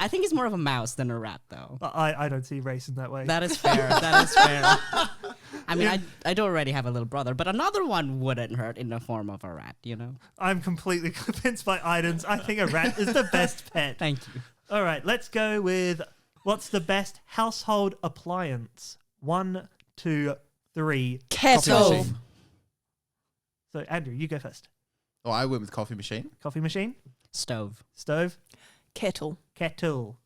think he's more of a mouse than a rat, though. I don't see race in that way. That is fair. That is fair. I mean, I do already have a little brother, but another one wouldn't hurt in the form of a rat, you know? I'm completely convinced by Aiden's. I think a rat is the best pet. Thank you. All right, let's go with what's the best household appliance? 1, 2, 3. Kettle. machine. So, Andrew, you go first. Oh, I went with coffee machine. Coffee machine, Stove. stove, Kettle. kettle.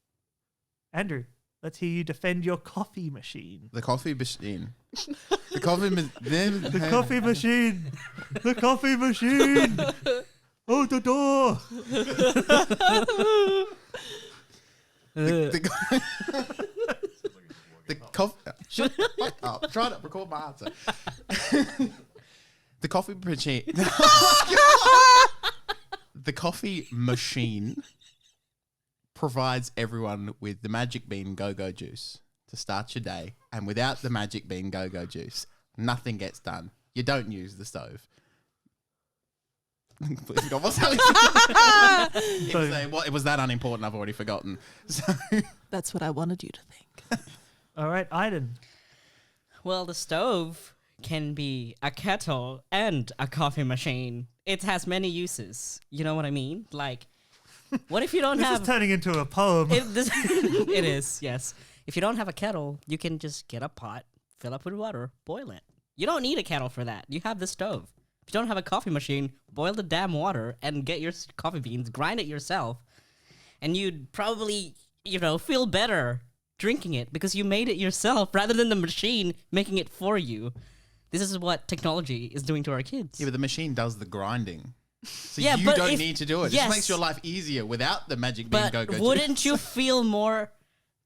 Andrew, let's hear you defend your coffee machine. The coffee machine. The coffee machine. The coffee machine. The coffee machine. Oh, the door. The coffee. Shut the fuck up. Try to record my answer. The coffee machine. The coffee machine provides everyone with the Magic Bean Go-Go juice to start your day. And without the Magic Bean Go-Go juice, nothing gets done. You don't use the stove. Completely forgot what Sally said. It was that unimportant, I've already forgotten. So, That's what I wanted you to think. All right, Aiden. Well, the stove can be a kettle and a coffee machine. It has many uses. You know what I mean? Like, what if you don't This have... is turning into a poem. It is, yes. If you don't have a kettle, you can just get a pot, fill up with water, boil it. You don't need a kettle for that. You have the stove. If you don't have a coffee machine, boil the damn water and get your coffee beans, grind it yourself, and you'd probably, feel better drinking it because you made it yourself rather than the machine making it for you. This is what technology is doing to our kids. yeah, but the machine does the grinding. So Yeah, you but don't if- need to do it. It yes. just makes your life easier without the Magic Bean But Go-Go juice. wouldn't you feel more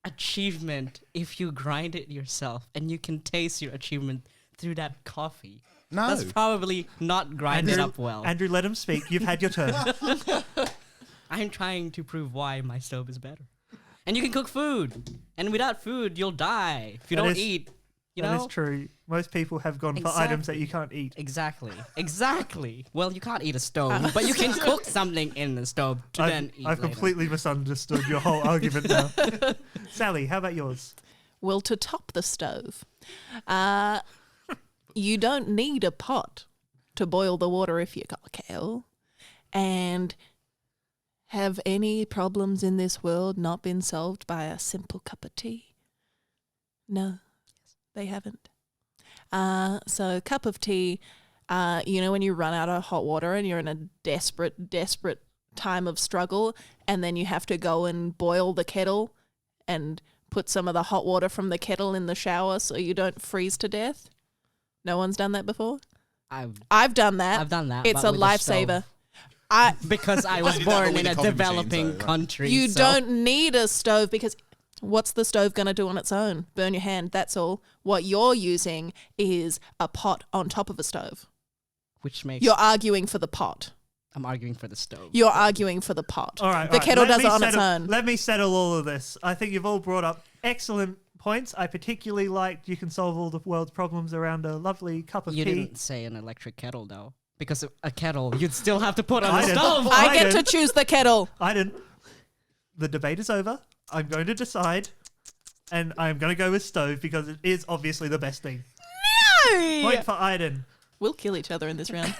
achievement if you grind it yourself and you can taste your achievement through that coffee? No. That's probably not grinded up well. Andrew, let him speak. You've had your turn. I'm trying to prove why my stove is better. And you can cook food. And without food, you'll die if you That don't is- eat. You That know? is true. Most people have gone for items that you can't eat. Exactly. Well, you can't eat a stove, but you can cook something in the stove to then eat I've later. completely misunderstood your whole argument now. Sally, how about yours? Well, to top the stove, you don't need a pot to boil the water if you got a kettle. And have any problems in this world not been solved by a simple cup of tea? No, they haven't. So cup of tea, when you run out of hot water and you're in a desperate time of struggle, and then you have to go and boil the kettle and put some of the hot water from the kettle in the shower so you don't freeze to death. No one's done that before? I've done that. I've done that. It's but a with a lifesaver. because I was did that born with in the a coffee machine, developing so, right. country. You so- don't need a stove because what's the stove going to do on its own? Burn your hand, that's all. What you're using is a pot on top of a stove. Which makes You're arguing for the pot. I'm arguing for the stove. You're arguing for the pot. All right. The kettle let does me it on its settle- own. Let me settle all of this. I think you've all brought up excellent points. I particularly liked you can solve all the world's problems around a lovely cup of You tea. didn't say an electric kettle though, because a kettle you'd still have to put on I the didn't. stove. I get to didn't. choose the kettle. I didn't. The debate is over. I'm going to decide, and I'm going to go with stove because it is obviously the best thing. Point for Aiden. We'll kill each other in this round.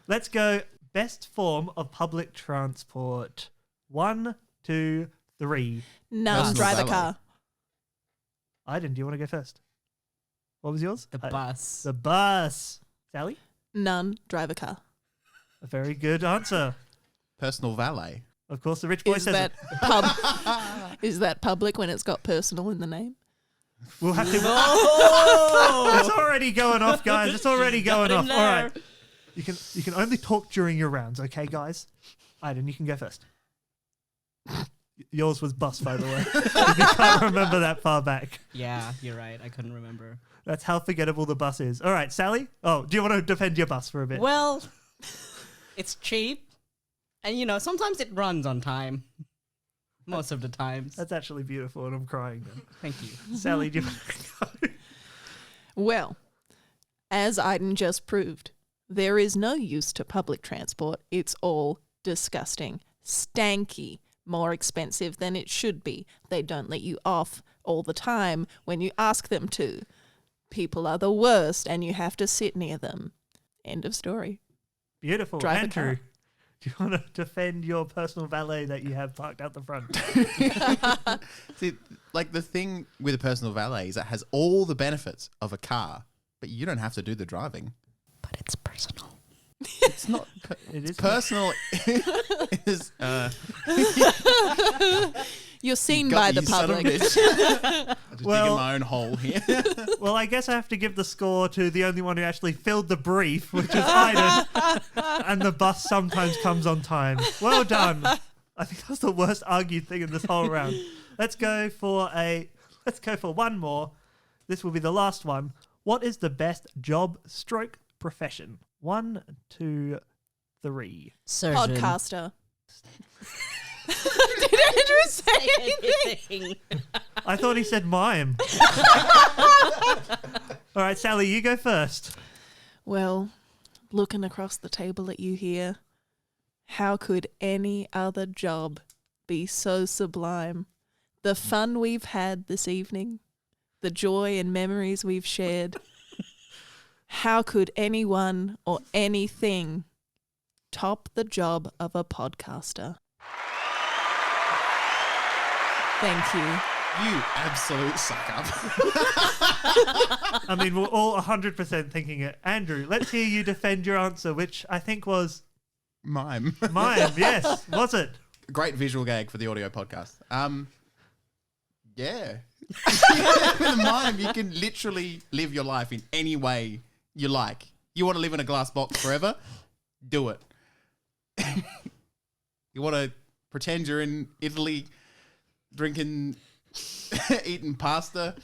Let's go. Best form of public transport. 1, 2, 3. None. Personal Drive a valet. car. Aiden, do you want to go first? What was yours? The bus. The bus. Sally? None. Drive a car. A very good answer. Personal valet. Of course, the rich boy Is says that it. is that public when it's got personal in the name? We'll have to. It's already going off, guys. It's already going off. in All right. there. You can only talk during your rounds, okay, guys? Aiden, you can go first. Yours was bus, by the way. If you can't remember that far back. Yeah, you're right. I couldn't remember. That's how forgettable the bus is. All right, Sally? Oh, do you want to defend your bus for a bit? Well, it's cheap, and sometimes it runs on time. Most of the times. That's actually beautiful, and I'm crying then. Thank you. Sally, do you want to go? Well, as Aiden just proved, there is no use to public transport. It's all disgusting, stanky, more expensive than it should be. They don't let you off all the time when you ask them to. People are the worst and you have to sit near them. End of story. Beautiful. Drive a Andrew, car. do you want to defend your personal valet that you have parked out the front? See, like the thing with a personal valet is it has all the benefits of a car, but you don't have to do the driving. But it's personal. It's not It is personal. It is, You're seen got by me, the you son of a public. bitch. I'm just Well- digging my own hole here. Well, I guess I have to give the score to the only one who actually filled the brief, which is Aiden. And the bus sometimes comes on time. Well done. I think that's the worst argued thing in this whole round. Let's go for one more. This will be the last one. What is the best job stroke profession? 1, 2, 3. Surgeon. Podcaster. Did Andrew say anything? I thought he said mime. All right, Sally, you go first. Well, looking across the table at you here, how could any other job be so sublime? The fun we've had this evening, the joy and memories we've shared. How could anyone or anything top the job of a podcaster? Thank you. You absolute suck up. I mean, we're all 100% thinking it. Andrew, let's hear you defend your answer, which I think was Mime. mime. Yes, was it? Great visual gag for the audio podcast. Yeah. With a mime, you can literally live your life in any way you like. You want to live in a glass box forever? Do it. You want to pretend you're in Italy drinking, eating pasta?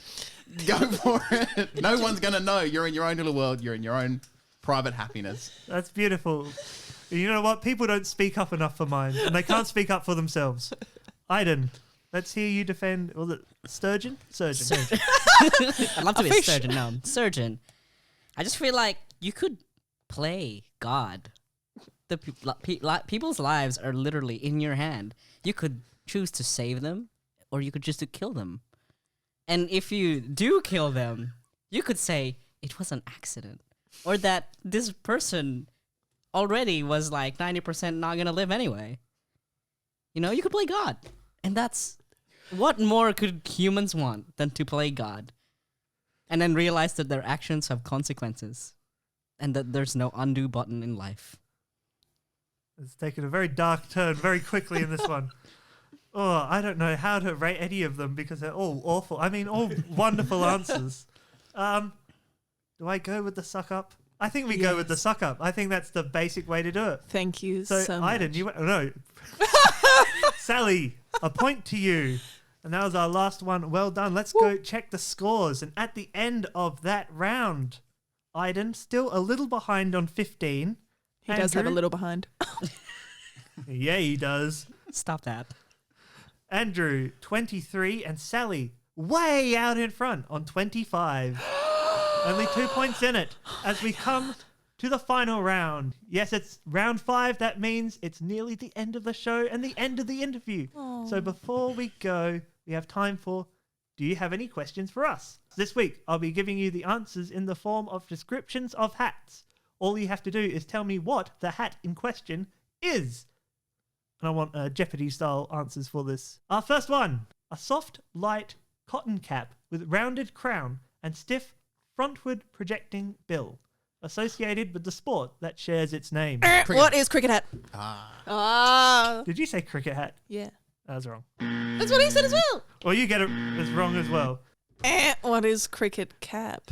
Go for it. No one's going to know. You're in your own little world. You're in your own private happiness. That's beautiful. You know what? People don't speak up enough for mine, and they can't speak up for themselves. Aiden, let's hear you defend. Was it sturgeon? Surgeon. Surgeon. I'd love to be a surgeon. No, surgeon. I just feel like you could play God. The people's lives are literally in your hand. You could choose to save them, or you could just to kill them. And if you do kill them, you could say it was an accident, or that this person already was like 90% not gonna live anyway. You know, you could play God, and that's what more could humans want than to play God, and then realize that their actions have consequences, and that there's no undo button in life. It's taken a very dark turn very quickly in this one. Oh, I don't know how to rate any of them because they're all awful. I mean, all wonderful answers. Do I go with the suck up? I think we go with the suck up. I think that's the basic way to do it. Thank you So, so much. Aiden, no. Sally, a point to you. And that was our last one. Well done. Let's go check the scores. And at the end of that round, Aiden still a little behind on 15. He does have a Andrew? little behind. Yeah, he does. Stop that. Andrew, 23, and Sally, way out in front on 25. Only 2 points in it as we come to the final round. Yes, it's round 5. That means it's nearly the end of the show and the end of the interview. So before we go, we have time for, do you have any questions for us? This week, I'll be giving you the answers in the form of descriptions of hats. All you have to do is tell me what the hat in question is. And I want Jeopardy-style answers for this. Our first one, a soft, light cotton cap with rounded crown and stiff frontward projecting bill, associated with the sport that shares its name. What is cricket hat? Ah. Did you say cricket hat? Yeah. That was wrong. That's what he said as well. Or you get it as wrong as well. What is cricket cap?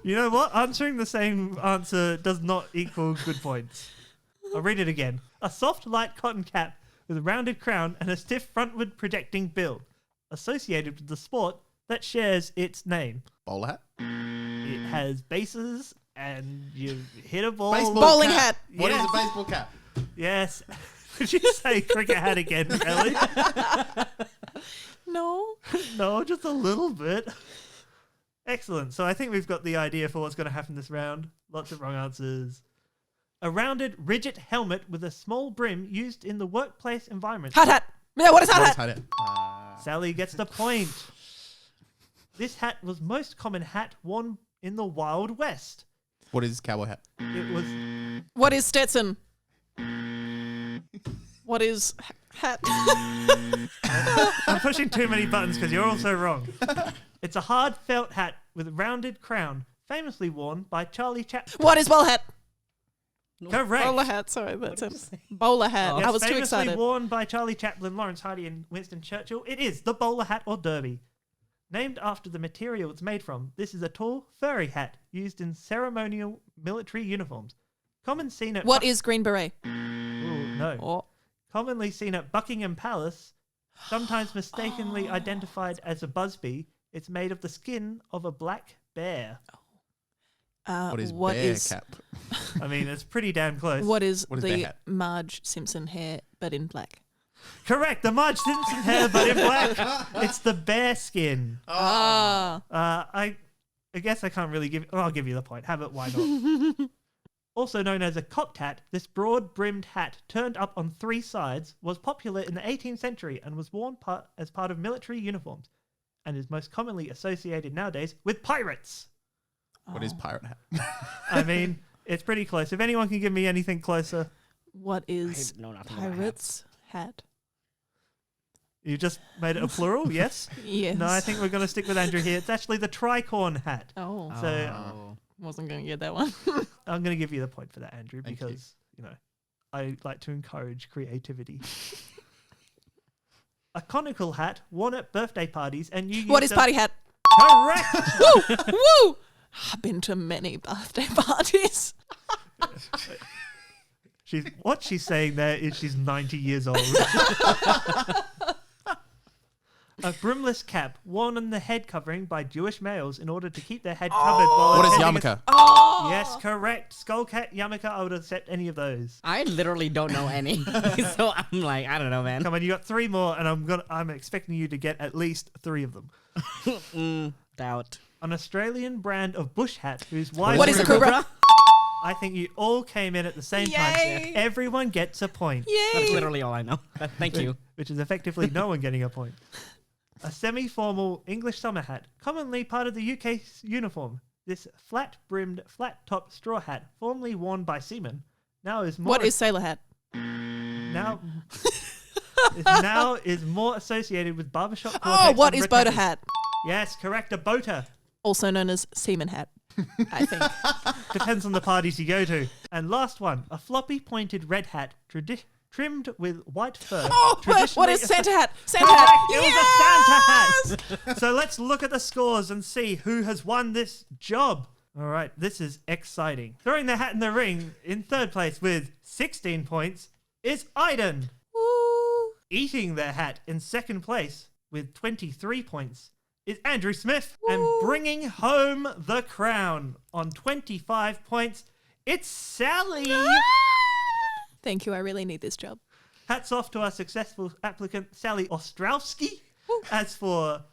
You know what? Answering the same answer does not equal good points. I'll read it again. A soft, light cotton cap with a rounded crown and a stiff frontward projecting bill, associated with the sport that shares its name. Bowler hat? It has bases and you hit a ball. Baseball Bowling cap. hat. What is Yes. a baseball cap? Yes. Did you say cricket hat again, Ellie? No. No, just a little bit. Excellent. So I think we've got the idea for what's going to happen this round. Lots of wrong answers. A rounded, rigid helmet with a small brim used in the workplace environment. Hot hat. Yeah, what is hot What is hat? hat? Sally gets the point. This hat was most common hat worn in the Wild West. What is cowboy hat? It was What is Stetson? What is hat? I'm pushing too many buttons because you're also wrong. It's a hard felt hat with a rounded crown, famously worn by Charlie Chaplin. What is bowler hat? Correct. Bowler hat. Sorry, that's a bowler hat. Yes, I was too famously excited. worn by Charlie Chaplin, Lawrence Hardy, and Winston Churchill. It is the bowler hat or derby. Named after the material it's made from, this is a tall, furry hat used in ceremonial military uniforms. Common seen at What is green beret? Ooh, no. Oh. Commonly seen at Buckingham Palace, sometimes mistakenly identified as a busby. It's made of the skin of a black bear. What is bear cap? I mean, it's pretty damn close. What is What is bear the hat? Marge Simpson hair but in black? Correct, the Marge Simpson hair, but in black. It's the bear skin. Ah. I guess I can't really give. Oh, I'll give you the point. Have it? Why not? Also known as a cocked hat, this broad-brimmed hat turned up on three sides was popular in the 18th century and was worn as part of military uniforms, and is most commonly associated nowadays with pirates. What is pirate hat? I mean, it's pretty close. If anyone can give me anything closer, What is I know nothing about pirate's hat? you just made it a plural. Yes. Yes. No, I think we're going to stick with Andrew here. It's actually the tricorn hat. Oh, So Oh. wasn't going to get that one. I'm going to give you the point for that, Andrew, Thank you. because, I like to encourage creativity. A conical hat worn at birthday parties and you What is party hat? Correct! Woo! Woo! I've been to many birthday parties. What she's saying there is she's 90 years old. A brimless cap worn on the head covering by Jewish males in order to keep their head covered while What is attending a- yarmulke? Oh! Yes, correct. Skull cap, yarmulke, I would accept any of those. I literally don't know any. So I'm like, I don't know, man. Come on, you got three more, and I'm expecting you to get at least three of them. Doubt. An Australian brand of bush hat whose What wide is a cobra? I think you all came in at the same Yay! time. Everyone gets a point. That's Yay! literally all I know. Thank you. Which is effectively no one getting a point. A semi-formal English summer hat, commonly part of the UK's uniform. This flat-brimmed, flat-topped straw hat, formerly worn by seamen, now is more What is sailor hat? now is more associated with barbershop. Oh, quartets what and is boater retetters. hat? Yes, correct. A boater. Also known as seaman hat, I think. Depends on the parties you go to. And last one, a floppy pointed red hat, trimmed with white fur. Oh, what is traditionally Santa hat? Santa Correct, hat. it was a Santa hat. So let's look at the scores and see who has won this job. All right, this is exciting. Throwing their hat in the ring in third place with 16 points is Aiden. Woo. Eating their hat in second place with 23 points is Andrew Smith. And Woo. bringing home the crown on 25 points, it's Sally. Thank you. I really need this job. Hats off to our successful applicant, Sally Ostrowski. As for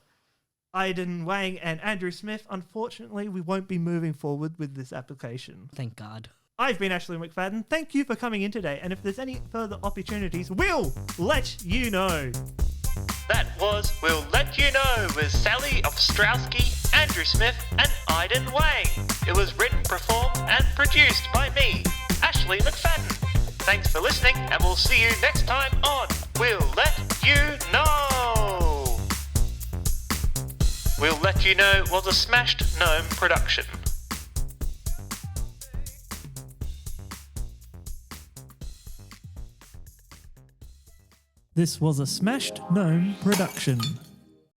Aiden Wang and Andrew Smith, unfortunately, we won't be moving forward with this application. Thank God. I've been Ashleigh McFadden. Thank you for coming in today. And if there's any further opportunities, we'll let you know. That was We'll Let You Know with Sally Ostrowski, Andrew Smith, and Aiden Wang. It was written, performed, and produced by me, Ashleigh McFadden. Thanks for listening, and we'll see you next time on We'll Let You Know. We'll Let You Know was a Smashed Gnome production. This was a Smashed Gnome production.